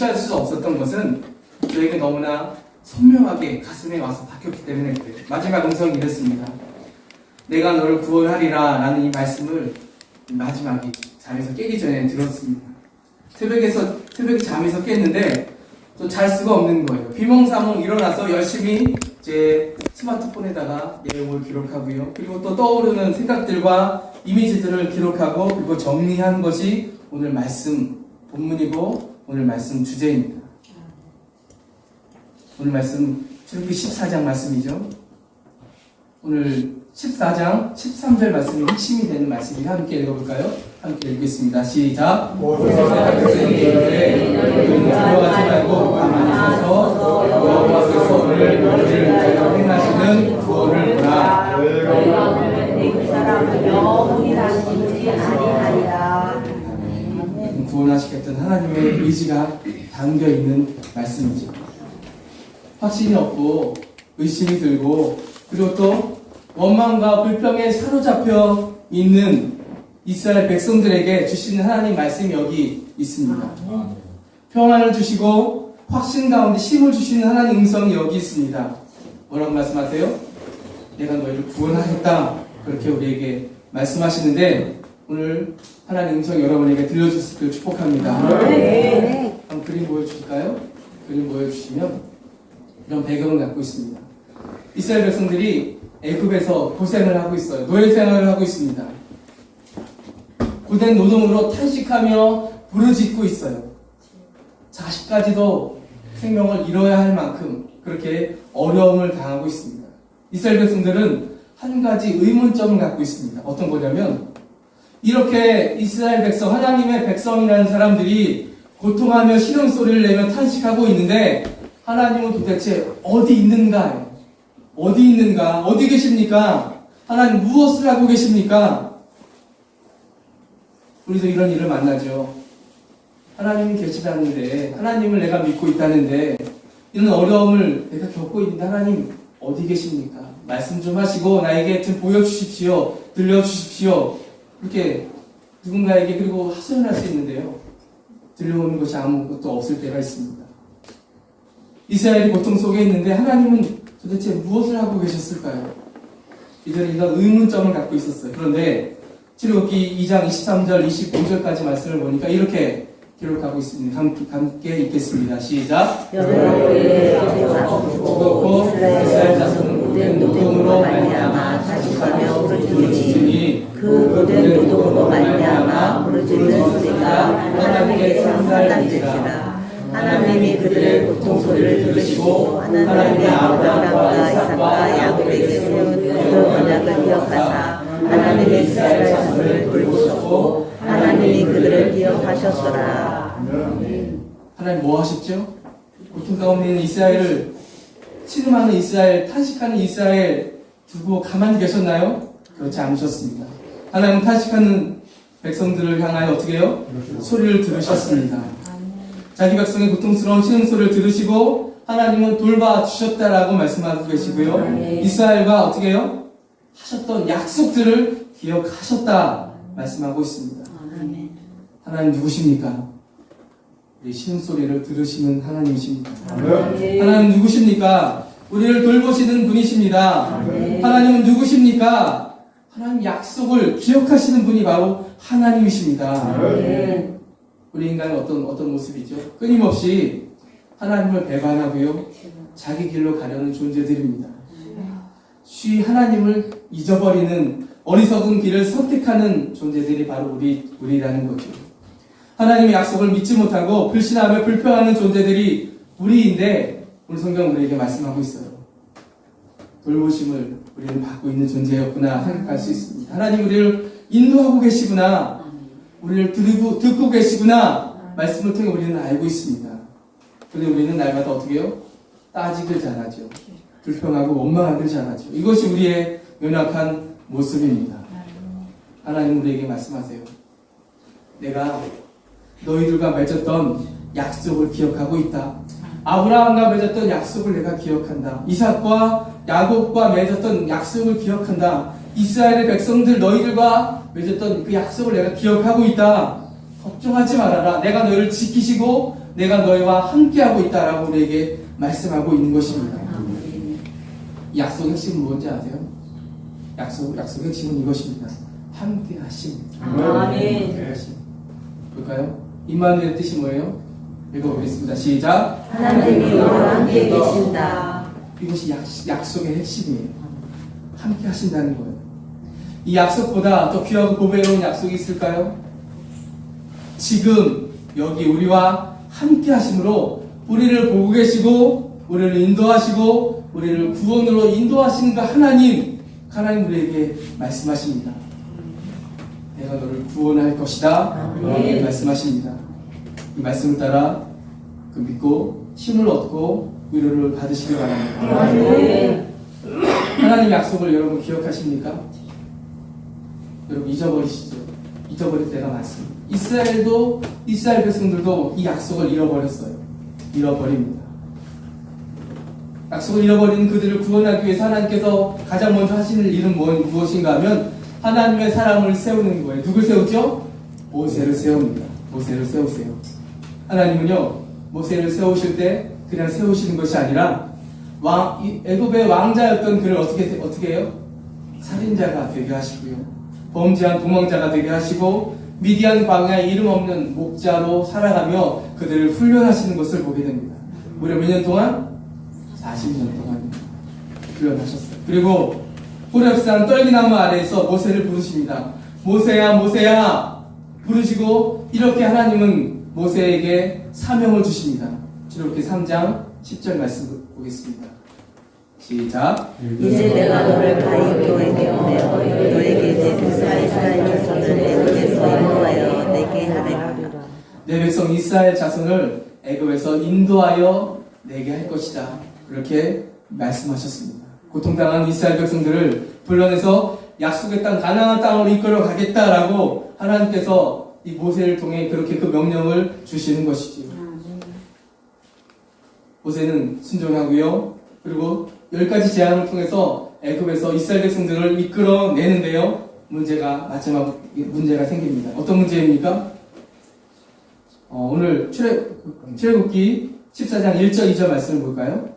무시할 수 없었던 것은 저에게 너무나 선명하게 가슴에 와서 박혔기 때문에 그래요. 마지막 음성이 이랬습니다. 내가 너를 구원하리라 라는 이 말씀을 마지막에 잠에서 깨기 전에 들었습니다. 새벽에 잠에서 깼는데 또 잘 수가 없는 거예요. 비몽사몽 일어나서 열심히 제 스마트폰에다가 내용을 기록하고요. 그리고 또 떠오르는 생각들과 이미지들을 기록하고 그리고 정리한 것이 오늘 말씀 본문이고 오늘 말씀 주제입니다. 오늘 말씀 출애굽기 14장 말씀이죠. 오늘 14장 13절 말씀이 핵심이 되는 말씀이 함께 읽어볼까요? 함께 읽겠습니다. 시작. 들어가지 말고 가만히 서서 여호와께서 너희를 위하여 행하시는 구원을 보라. 그 사람은 영원히 다시지 아니하리라. 구원하시겠다는 하나님의 의지가 담겨있는 말씀이죠. 확신이 없고 의심이 들고 그리고 또 원망과 불평에 사로잡혀 있는 이스라엘 백성들에게 주시는 하나님 말씀이 여기 있습니다. 평안을 주시고 확신 가운데 힘을 주시는 하나님 음성이 여기 있습니다. 뭐라고 말씀하세요? 내가 너희를 구원하겠다. 그렇게 우리에게 말씀하시는데 오늘 하나님 음성 여러분에게 들려주시길 축복합니다. 네. 한번 그림 보여주실까요? 그림 보여주시면 이런 배경을 갖고 있습니다. 이스라엘 백성들이 애굽에서 고생을 하고 있어요. 노예 생활을 하고 있습니다. 고된 노동으로 탄식하며 부르짖고 있어요. 자식까지도 생명을 잃어야 할 만큼 그렇게 어려움을 당하고 있습니다. 이스라엘 백성들은 한 가지 의문점을 갖고 있습니다. 어떤 거냐면 이렇게 이스라엘 백성, 하나님의 백성이라는 사람들이 고통하며 신음소리를 내며 탄식하고 있는데 하나님은 도대체 어디 있는가? 어디 있는가? 어디 계십니까? 하나님 무엇을 하고 계십니까? 우리도 이런 일을 만나죠. 하나님이 계시다는데, 하나님을 내가 믿고 있다는데, 이런 어려움을 내가 겪고 있는데, 하나님 어디 계십니까? 말씀 좀 하시고, 나에게 좀 보여주십시오. 들려주십시오. 이렇게 누군가에게 그리고 하소연할 수 있는데요. 들려오는 것이 아무것도 없을 때가 있습니다. 이스라엘이 고통 속에 있는데, 하나님은 도대체 무엇을 하고 계셨을까요? 이들은 이런 의문점을 갖고 있었어요. 그런데, 출애굽기 2장 23절, 25절까지 말씀을 보니까 이렇게 기록하고 있습니다. 함께 읽겠습니다. 시작. 죽었고 이스라엘 자손은 고된 노동으로 말미암아 탄식하며 부르짖으니 그 고된 노동으로 말미암아 부르짖는 소리가 하나님께 상달되지라. 하나님이 그들의 고통 소리를 들으시고 하나님이 아브라함과 이삭과 야곱에게 세운 그 언약을 기억하사 하나님의 이스라엘 자손을 돌보셨고 하나님이 그들을 기억하셨더라. 하나님 뭐 하셨죠? 고통 가운데 있는 이스라엘을 신음하는 이스라엘, 탄식하는 이스라엘 두고 가만히 계셨나요? 그렇지 않으셨습니다. 하나님은 탄식하는 백성들을 향하여 어떻게 해요? 소리를 들으셨습니다. 자기 백성의 고통스러운 신음소리를 들으시고 하나님은 돌봐주셨다라고 말씀하고 계시고요. 이스라엘과 어떻게 해요? 하셨던 약속들을 기억하셨다 말씀하고 있습니다. 하나님 누구십니까? 우리 신음소리를 들으시는 하나님이십니다. 하나님 누구십니까? 우리를 돌보시는 분이십니다. 하나님은 누구십니까? 하나님 약속을 기억하시는 분이 바로 하나님이십니다. 우리 인간은 어떤 모습이죠? 끊임없이 하나님을 배반하고요. 자기 길로 가려는 존재들입니다. 쉬 하나님을 잊어버리는 어리석은 길을 선택하는 존재들이 바로 우리라는 거죠. 하나님의 약속을 믿지 못하고 불신하며 불평하는 존재들이 우리인데 오늘 성경 우리에게 말씀하고 있어요. 돌보심을 우리는 받고 있는 존재였구나 생각할 수 있습니다. 하나님 우리를 인도하고 계시구나. 우리를 듣고 계시구나. 말씀을 통해 우리는 알고 있습니다. 그런데 우리는 날마다 어떻게 해요? 따지길 잘하죠. 불평하고 원망하길 잘하죠. 이것이 우리의 연약한 모습입니다. 하나님 우리에게 말씀하세요. 내가 너희들과 맺었던 약속을 기억하고 있다. 아브라함과 맺었던 약속을 내가 기억한다. 이삭과 야곱과 맺었던 약속을 기억한다. 이스라엘의 백성들 너희들과 맺었던 그 약속을 내가 기억하고 있다. 걱정하지 말아라. 내가 너희를 지키시고 내가 너희와 함께하고 있다라고 우리에게 말씀하고 있는 것입니다. 이 약속의 핵심은 뭔지 아세요? 약속의 핵심은 이것입니다. 함께하심. 아멘. 함께하심. 볼까요? 임마누엘의 뜻이 뭐예요? 읽어보겠습니다. 시작. 하나님이 우리와 함께 계신다. 이것이 약속의 핵심이에요. 함께 하신다는 거예요. 이 약속보다 더 귀하고 보배로운 약속이 있을까요? 지금 여기 우리와 함께 하심으로 우리를 보고 계시고 우리를 인도하시고 우리를 구원으로 인도하시는 그 하나님 우리에게 말씀하십니다. 내가 너를 구원할 것이다. 이렇게 말씀하십니다. 이 말씀을 따라 그 믿고 힘을 얻고 위로를 받으시길 바랍니다. 아멘. 하나님 약속을 여러분 기억하십니까? 여러분 잊어버리시죠? 잊어버릴 때가 많습니다. 이스라엘 백성들도 이 약속을 잃어버렸어요. 잃어버립니다. 약속을 잃어버린 그들을 구원하기 위해서 하나님께서 가장 먼저 하시는 일은 무엇인가 하면 하나님의 사람을 세우는 거예요. 누굴 세우죠? 모세를 세웁니다. 모세를 세우세요. 하나님은요, 모세를 세우실 때 그냥 세우시는 것이 아니라 애굽의 왕자였던 그를 어떻게 해요? 살인자가 되게 하시고요. 범죄한 도망자가 되게 하시고 미디안 광야에 이름 없는 목자로 살아가며 그들을 훈련하시는 것을 보게 됩니다. 무려 몇 년 동안? 40년 동안 훈련하셨어요. 그리고 호렙산 떨기나무 아래에서 모세를 부르십니다. 모세야 모세야 부르시고 이렇게 하나님은 모세에게 사명을 주십니다. 출애굽기 3장 10절 말씀 보겠습니다. 시작. 이제 내가 너를 바이오에게 보내어 너에게 내 백성 이스라엘 자손을 애굽에서 인도하여 내게 하리라. 내 백성 이스라엘 자손을 애굽에서 인도하여 내게 할 것이다. 그렇게 말씀하셨습니다. 고통당한 이스라엘 백성들을 불러내서 약속의 땅 가나안 땅으로 이끌어 가겠다라고 하나님께서 이 모세를 통해 그렇게 그 명령을 주시는 것이지요. 모세는 순종하고요. 그리고 10가지 제안을 통해서 애굽에서 이스라엘 백성들을 이끌어내는데요. 마지막 문제가 생깁니다. 어떤 문제입니까? 오늘 출애굽기 14장 1절 2절 말씀을 볼까요?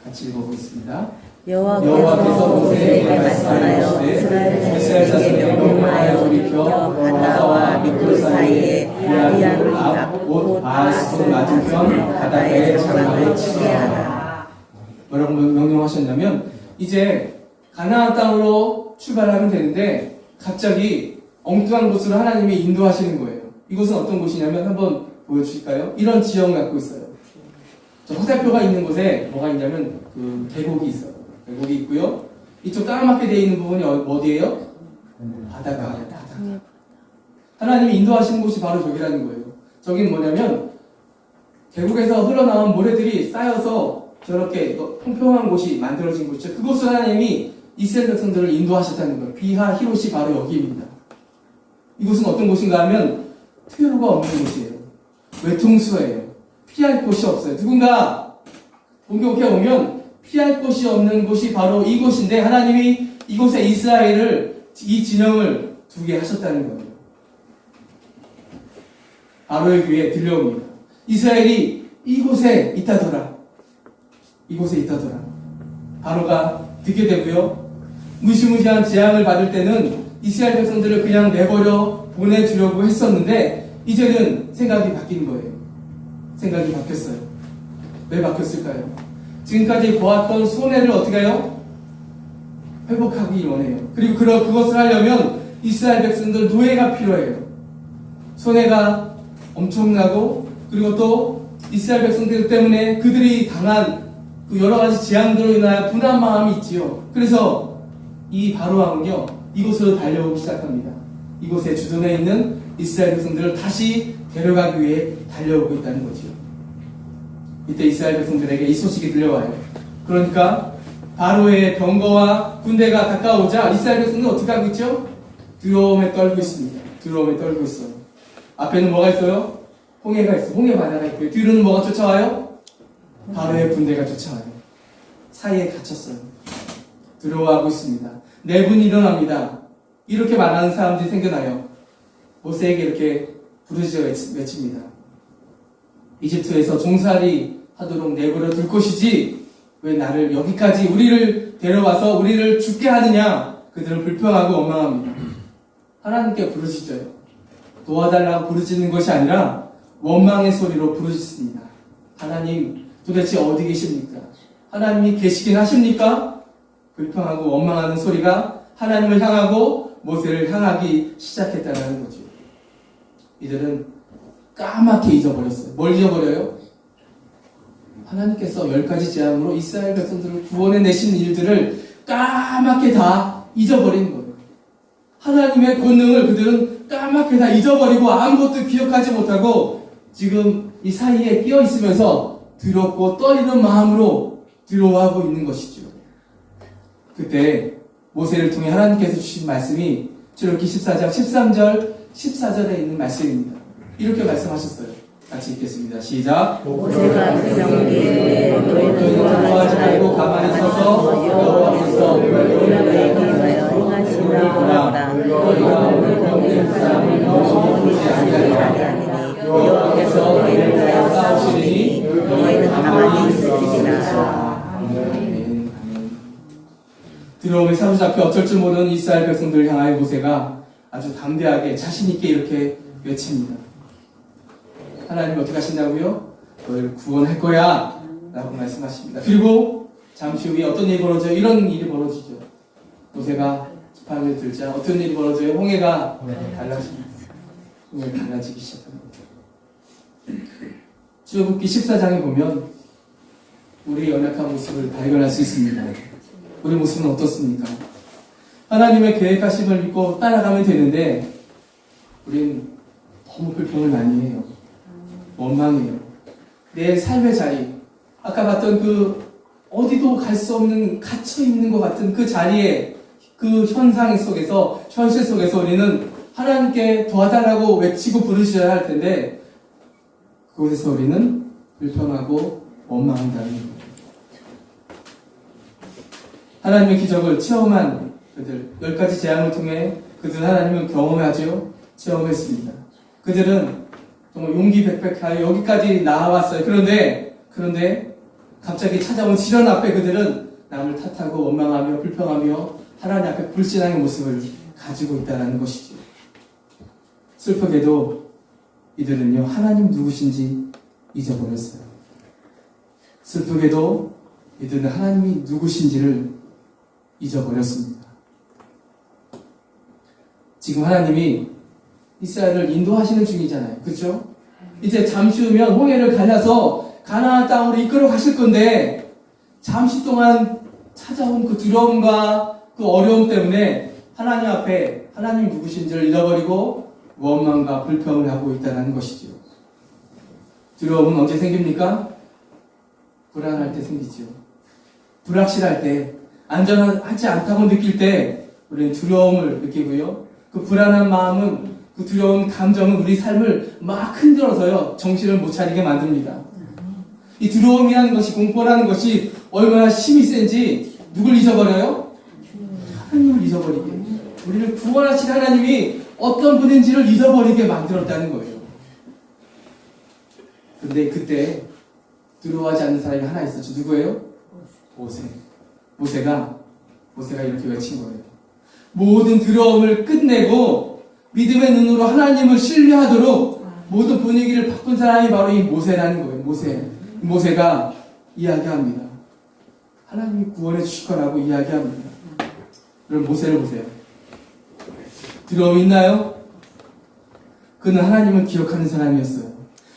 같이 읽어보겠습니다. 여호와께서 모세에게 말씀하여 이스라엘 자손에게 명령하여 돌이켜 바다와 밑돌 사이에 미디안 앞곧 바알스폰 맞은편 바다에 장막을 치게 하라. 뭐라고 명령하셨냐면 이제 가나안 땅으로 출발하면 되는데 갑자기 엉뚱한 곳으로 하나님이 인도하시는 거예요. 이곳은 어떤 곳이냐면 한번 보여주실까요? 이런 지형을 갖고 있어요. 저 화살표가 있는 곳에 뭐가 있냐면 그 계곡이 있어요. 계곡이 있고요. 이쪽 까맣게 되어 있는 부분이 어디예요? 바다가. 하나님이 인도하시는 곳이 바로 저기라는 거예요. 저긴 뭐냐면 계곡에서 흘러나온 모래들이 쌓여서 저렇게 평평한 곳이 만들어진 곳이죠. 그곳을 하나님이 이스라엘 백성들을 인도하셨다는 거예요. 비하 히롯이 바로 여기입니다. 이곳은 어떤 곳인가 하면 퇴로가 없는 곳이에요. 외통수예요. 피할 곳이 없어요. 누군가 공격해 오면 피할 곳이 없는 곳이 바로 이곳인데 하나님이 이곳에 이스라엘을 이 진영을 두게 하셨다는 거예요. 바로의 귀에 들려옵니다. 이스라엘이 이곳에 있다더라. 이곳에 있다더라. 바로가 듣게 되고요. 무시무시한 재앙을 받을 때는 이스라엘 백성들을 그냥 내버려 보내주려고 했었는데 이제는 생각이 바뀐 거예요. 생각이 바뀌었어요. 왜 바뀌었을까요? 지금까지 보았던 손해를 어떻게 해요? 회복하기 원해요. 그리고 그것을 하려면 이스라엘 백성들 노예가 필요해요. 손해가 엄청나고 그리고 또 이스라엘 백성들 때문에 그들이 당한 그 여러 가지 재앙들로 인하여 분한 마음이 있지요. 그래서 이 바로왕은요 이곳으로 달려오기 시작합니다. 이곳에 주둔해 있는 이스라엘 백성들을 다시 데려가기 위해 달려오고 있다는 거지요. 이때 이스라엘 백성들에게 이 소식이 들려와요. 그러니까 바로의 병거와 군대가 가까우자 이스라엘 백성들은 어떻게 하고 있죠? 두려움에 떨고 있습니다. 두려움에 떨고 있어요. 앞에는 뭐가 있어요? 홍해가 있어요. 홍해 바다가 있고요. 뒤로는 뭐가 쫓아와요? 바로의 군대가 쫓아와요. 사이에 갇혔어요. 두려워하고 있습니다. 내분이 일어납니다. 이렇게 말하는 사람들이 생겨나요. 모세에게 이렇게 부르짖어 외칩니다. 이집트에서 종살이 하도록 내버려 둘 것이지 왜 나를 여기까지 우리를 데려와서 우리를 죽게 하느냐. 그들은 불평하고 원망합니다. 하나님께 부르시죠. 도와달라고 부르짖는 것이 아니라 원망의 소리로 부르짖습니다. 하나님 도대체 어디 계십니까? 하나님이 계시긴 하십니까? 불평하고 원망하는 소리가 하나님을 향하고 모세를 향하기 시작했다는 거죠. 이들은 까맣게 잊어버렸어요. 뭘 잊어버려요? 하나님께서 10가지 재앙으로 이스라엘 백성들을 구원해내신 일들을 까맣게 다 잊어버린 거예요. 하나님의 권능을 그들은 까맣게 다 잊어버리고 아무것도 기억하지 못하고 지금 이 사이에 끼어 있으면서 두렵고 떨리는 마음으로 두려워하고 있는 것이죠. 그때 모세를 통해 하나님께서 주신 말씀이 출애굽기 14장 13절 14절에 있는 말씀입니다. 이렇게 말씀하셨어요. 같이 읽겠습니다. 시작. 모세가 백성에게 너희는 두려워하지 말고 가만히 서서 여호와께서 너희에게 행하시리라. 너희가 오늘 병든 사람을 영원히 보지 아니하리니 여호와께서 너희를 위하여 싸우시리니 너희는 가만히 있으리라. 아멘. 두려움에 사로잡혀 어쩔 줄 모르는 이스라엘 백성들을 향하여 모세가 아주 담대하게 자신있게 이렇게 외칩니다. 하나님이 어떻게 하신다고요? 너희를 구원할 거야 라고 말씀하십니다. 그리고 잠시 후에 어떤 일이 벌어져요? 이런 일이 벌어지죠. 모세가 지팡이를 들자 어떤 일이 벌어져요? 홍해가 갈라집니다. 홍해가 갈라지기 시작합니다. 출애굽기 14장에 보면 우리의 연약한 모습을 발견할 수 있습니다. 우리 모습은 어떻습니까? 하나님의 계획하심을 믿고 따라가면 되는데 우린 너무 불평을 많이 해요. 원망해요. 내 삶의 자리, 아까 봤던 그 어디도 갈 수 없는 갇혀있는 것 같은 그 자리에 그 현상 속에서 현실 속에서 우리는 하나님께 도와달라고 외치고 부르셔야 할 텐데 그곳에서 우리는 불평하고 원망한다는 거예요. 하나님의 기적을 체험한 그들 10가지 재앙을 통해 그들 하나님을 경험하죠. 체험했습니다. 그들은 정말 용기 백백하여 여기까지 나와왔어요. 그런데 갑자기 찾아온 시련 앞에 그들은 남을 탓하고 원망하며 불평하며 하나님 앞에 불신앙의 모습을 가지고 있다는 것이죠. 슬프게도 이들은요 하나님 누구신지 잊어버렸어요. 슬프게도 이들은 하나님이 누구신지를 잊어버렸습니다. 지금 하나님이 이스라엘을 인도하시는 중이잖아요. 그렇죠? 이제 잠시 후면 홍해를 갈라서 가나안 땅으로 이끌어 가실 건데 잠시 동안 찾아온 그 두려움과 그 어려움 때문에 하나님 앞에 하나님 누구신지를 잃어버리고 원망과 불평을 하고 있다는 것이죠. 두려움은 언제 생깁니까? 불안할 때 생기죠. 불확실할 때, 안전하지 않다고 느낄 때 우리는 두려움을 느끼고요. 그 불안한 마음은 그 두려운 감정은 우리 삶을 막 흔들어서요 정신을 못 차리게 만듭니다. 이 두려움이라는 것이 공포라는 것이 얼마나 힘이 센지 누굴 잊어버려요? 하나님을 잊어버리게 우리를 구원하신 하나님이 어떤 분인지를 잊어버리게 만들었다는 거예요. 그런데 그때 두려워하지 않는 사람이 하나 있었죠. 누구예요? 모세가 이렇게 외친 거예요. 모든 두려움을 끝내고 믿음의 눈으로 하나님을 신뢰하도록 모든 분위기를 바꾼 사람이 바로 이 모세라는 거예요. 모세가 이야기합니다. 하나님이 구원해 주실 거라고 이야기합니다. 여러분 모세를 보세요. 두려움이 있나요? 그는 하나님을 기억하는 사람이었어요.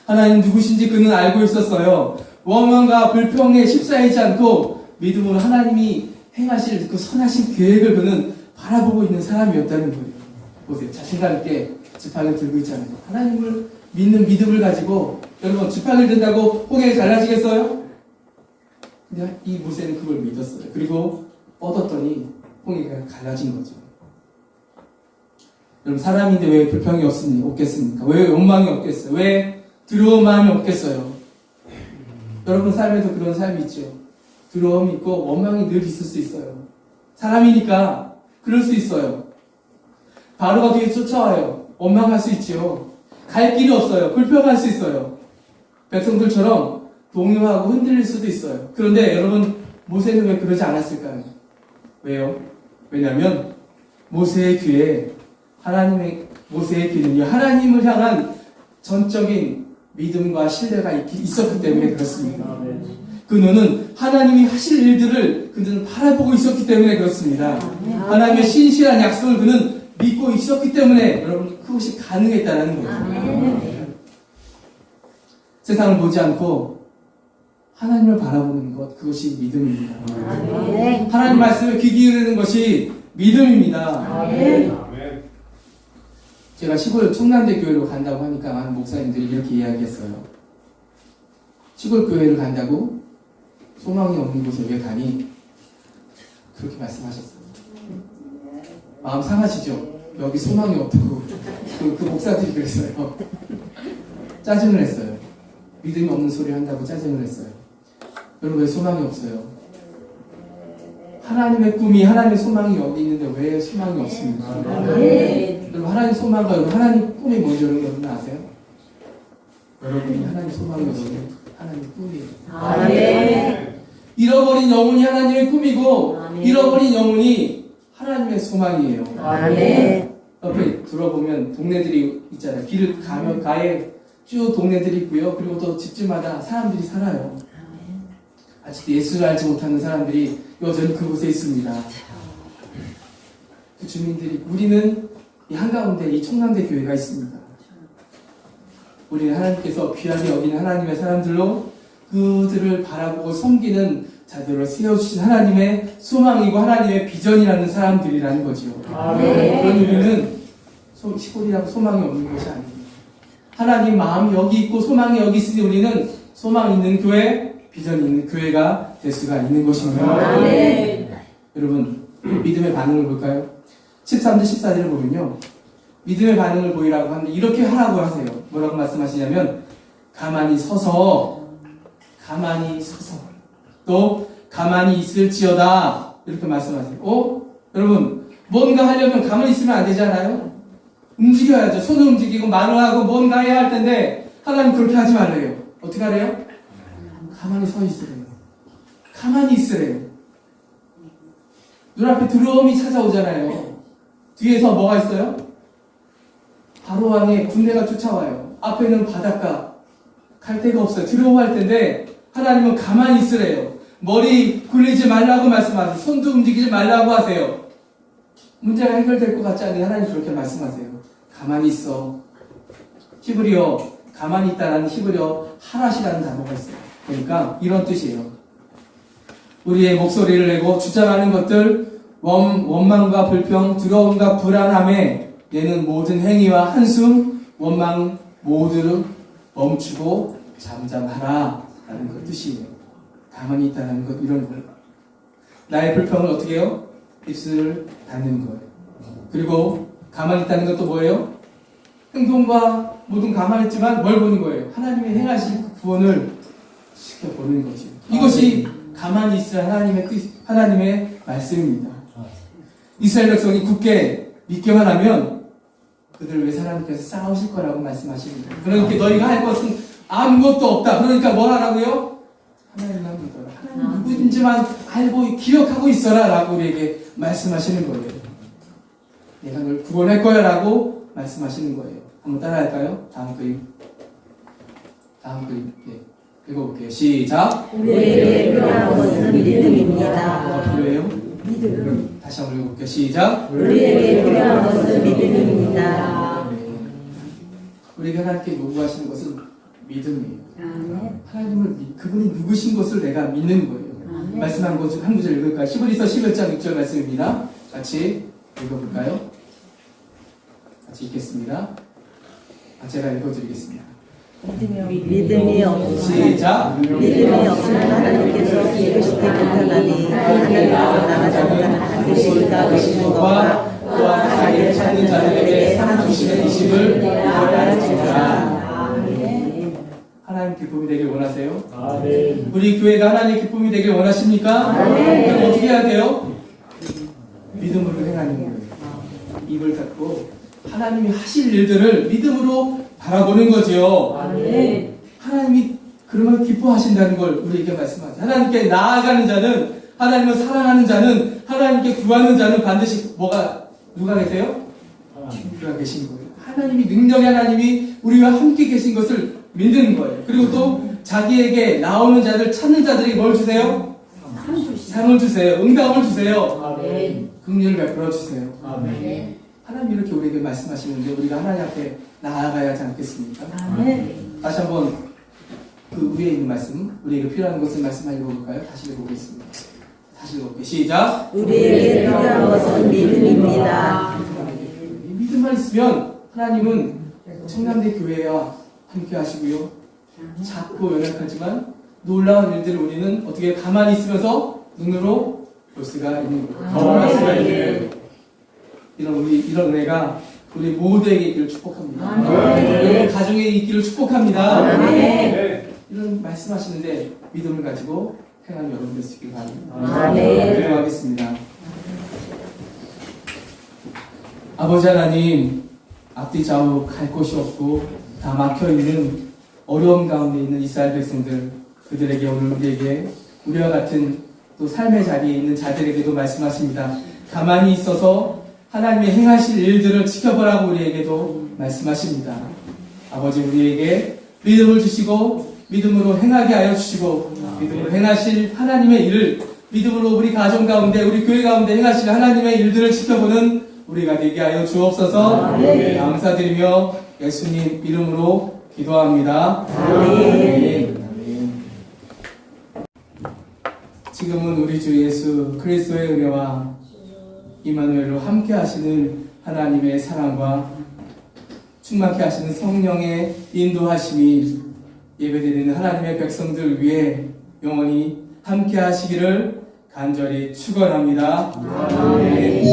하나님 누구신지 그는 알고 있었어요. 원망과 불평에 휩싸이지 않고 믿음으로 하나님이 행하실 그 선하신 계획을 그는 바라보고 있는 사람이었다는 거예요. 보세요. 자신감 있게 지팡이를 들고 있잖아요. 하나님을 믿는 믿음을 가지고 여러분 지팡이를 든다고 홍해가 갈라지겠어요? 근데 이 모세는 그걸 믿었어요. 그리고 뻗었더니 홍해가 갈라진 거죠. 여러분 사람인데 왜 불평이 없겠습니까? 왜 원망이 없겠어요? 왜 두려운 마음이 없겠어요? 여러분 삶에도 그런 삶이 있죠. 두려움이 있고 원망이 늘 있을 수 있어요. 사람이니까 그럴 수 있어요. 바로가 뒤에 쫓아와요. 원망할 수 있죠. 갈 길이 없어요. 불평할 수 있어요. 백성들처럼 동요하고 흔들릴 수도 있어요. 그런데 여러분, 모세는 왜 그러지 않았을까요? 왜요? 왜냐하면 모세의 귀에 모세의 귀는요, 하나님을 향한 전적인 믿음과 신뢰가 있었기 때문에 그렇습니다. 그 눈은 하나님이 하실 일들을 그는 바라보고 있었기 때문에 그렇습니다. 하나님의 신실한 약속을 그는 믿고 있었기 때문에 여러분, 그것이 가능했다는 거예요. 세상을 보지 않고 하나님을 바라보는 것, 그것이 믿음입니다. 하나님 말씀에 귀 기울이는 것이 믿음입니다. 제가 시골 청남대 교회로 간다고 하니까 많은 목사님들이 이렇게 이야기했어요. 시골 교회를 간다고? 소망이 없는 곳에 왜 가니? 그렇게 말씀하셨어요. 마음 상하시죠? 여기 소망이 없다고 그 목사들이 그랬어요. 짜증을 했어요. 믿음이 없는 소리 한다고 짜증을 했어요. 여러분, 왜 소망이 없어요? 하나님의 꿈이, 하나님의 소망이 여기 있는데 왜 소망이 없습니까? 여러분, 하나님 소망과 여러분, 하나님 꿈이 뭔지 여러분 아세요? 여러분이 하나님 소망이 여러분, 하나님 꿈이에요. 잃어버린 영혼이 하나님의 꿈이고, 잃어버린 영혼이 하나님의 소망이에요. 옆에 들어보면 동네들이 있잖아요. 길을 가면 가에 쭉 동네들이 있고요. 그리고 또 집집마다 사람들이 살아요. 아직도 예수를 알지 못하는 사람들이 여전히 그곳에 있습니다. 그 주민들이, 우리는 이 한가운데 이 청남대 교회가 있습니다. 우리는 하나님께서 귀하게 여기는 하나님의 사람들로 그들을 바라보고 섬기는 자들을 세워주신 하나님의 소망이고 하나님의 비전이라는 사람들이라는 거죠. 그런 우리는 시골이라고 소망이 없는 것이 아닙니다. 하나님 마음이 여기 있고 소망이 여기 있으니 우리는 소망 있는 교회, 비전 있는 교회가 될 수가 있는 것입니다. 여러분, 믿음의 반응을 볼까요? 13절 14절을 보면요, 믿음의 반응을 보이라고 하는데 이렇게 하라고 하세요. 뭐라고 말씀하시냐면 가만히 서서 또 가만히 있을지어다, 이렇게 말씀하세요. 여러분, 뭔가 하려면 가만히 있으면 안 되지 않아요? 움직여야죠. 손을 움직이고 말을 하고 뭔가 해야 할 텐데 하나님 그렇게 하지 말래요. 어떻게 하래요? 가만히 서 있으래요. 가만히 있으래요. 눈앞에 두려움이 찾아오잖아요. 뒤에서 뭐가 있어요? 바로 왕의 군대가 쫓아와요. 앞에는 바닷가, 갈 데가 없어요. 두려워할 텐데 하나님은 가만히 있으래요. 머리 굴리지 말라고 말씀하세요. 손도 움직이지 말라고 하세요. 문제가 해결될 것 같지 않은데 하나님 그렇게 말씀하세요. 가만히 있어. 히브리어, 가만히 있다라는 히브리어 하라시라는 단어가 있어요. 그러니까 이런 뜻이에요. 우리의 목소리를 내고 주장하는 것들, 원망과 불평, 두려움과 불안함에 내는 모든 행위와 한숨, 원망 모두 멈추고 잠잠하라 라는 그 뜻이에요. 가만히 있다는 것, 이런 거예요. 나의 불평을 어떻게 해요? 입술을 닫는 거예요. 그리고 가만히 있다는 것도 뭐예요? 행동과 모든 가만히 있지만 뭘 보는 거예요? 하나님의 행하신 구원을 지켜보는 거죠. 이것이 가만히 있을 하나님의 뜻, 하나님의 말씀입니다. 이스라엘 백성이 굳게 믿기만 하면 그들을 위해서 하나님께서 싸우실 거라고 말씀하십니다. 그러니까 너희가 할 것은 아무것도 없다. 그러니까 뭘 하라고요? 하나님만 믿어라. 하나님 누구인지만 알고 기억하고 있어라 라고 우리에게 말씀하시는 거예요. 내가 널 구원할 거야 라고 말씀하시는 거예요. 한번 따라할까요? 다음 그림. 읽어볼게요. 시작. 우리에게 필요한 것은 믿음입니다. 필요해요? 믿음. 다시 한번 읽어볼게요. 시작. 우리에게 필요한 것은 믿음입니다. 우리가 하나님께 요구하시는 것은 믿음이에요. 하나님을 그분이 누구신 것을 내가 믿는 거예요. 말씀 한 구절 읽을까요? 히브리서 11장 6절 말씀입니다. 같이 읽어볼까요? 같이 읽겠습니다. 제가 읽어드리겠습니다. 믿음이 없으면 시작. 믿음이 없으면 하나님께서 기쁘시게 못하나니 하나님께서 나가지 못하는 반드시 계시는 것과 또한 자기를 찾는 자들에게 상 주시는 이심을 알아주라. 하나님 기쁨이 되길 원하세요? 아멘. 우리 교회가 하나님 기쁨이 되길 원하십니까? 그럼 어떻게 해야 돼요? 믿음으로 행하는 거예요. 입을 닫고 하나님이 하실 일들을 믿음으로 바라보는 거지요. 하나님이 그러면 기뻐하신다는 걸 우리에게 말씀하세요. 하나님께 나아가는 자는, 하나님을 사랑하는 자는, 하나님께 구하는 자는 반드시 누가 계세요? 주가 계신 거예요. 하나님이, 능력의 하나님이 우리와 함께 계신 것을 믿는 거예요. 그리고 또 자기에게 나오는 자들, 찾는 자들에게 뭘 주세요? 상을 주세요. 응답을 주세요. 아멘. 긍휼을 베풀어 주세요. 아멘. 하나님 이렇게 우리에게 말씀하시는데 우리가 하나님 앞에 나아가야 하지 않겠습니까? 아멘. 다시 한번 그 위에 있는 말씀, 우리에게 필요한 것을 말씀 읽어볼까요? 다시 읽어보겠습니다. 다시 읽어볼게요. 시작! 우리에게 필요한 것은 믿음입니다. 이 믿음만 있으면 하나님은 청남대 교회와 함께 하시고요. 작고 연약하지만 놀라운 일들을 우리는 어떻게 가만히 있으면서 눈으로 볼 수가 있는 거예요. 경험할 수가 있는 거예요. 이런 은혜가 우리 모두에게 있기를 축복합니다. 여러분 가정에 있기를 축복합니다. 이런 말씀하시는데 믿음을 가지고 행하는 여러분 되시길 바랍니다. 기도하겠습니다. 아버지 하나님, 앞뒤 좌우 갈 곳이 없고 다 막혀있는 어려움 가운데 있는 이스라엘 백성들, 그들에게 오늘 우리에게 우리와 같은 또 삶의 자리에 있는 자들에게도 말씀하십니다. 가만히 있어서 하나님의 행하실 일들을 지켜보라고 우리에게도 말씀하십니다. 아버지, 우리에게 믿음을 주시고 믿음으로 행하게 하여 주시고 믿음으로 행하실 하나님의 일을 믿음으로 우리 가정 가운데 우리 교회 가운데 행하실 하나님의 일들을 지켜보는 우리가 되게 하여 주옵소서. 감사드리며 예수님 이름으로 기도합니다. 아멘. 지금은 우리 주 예수 그리스도의 은혜와 임마누엘로 함께 하시는 하나님의 사랑과 충만케 하시는 성령의 인도하심이 예배드리는 하나님의 백성들 위해 영원히 함께 하시기를 간절히 축원합니다. 아멘.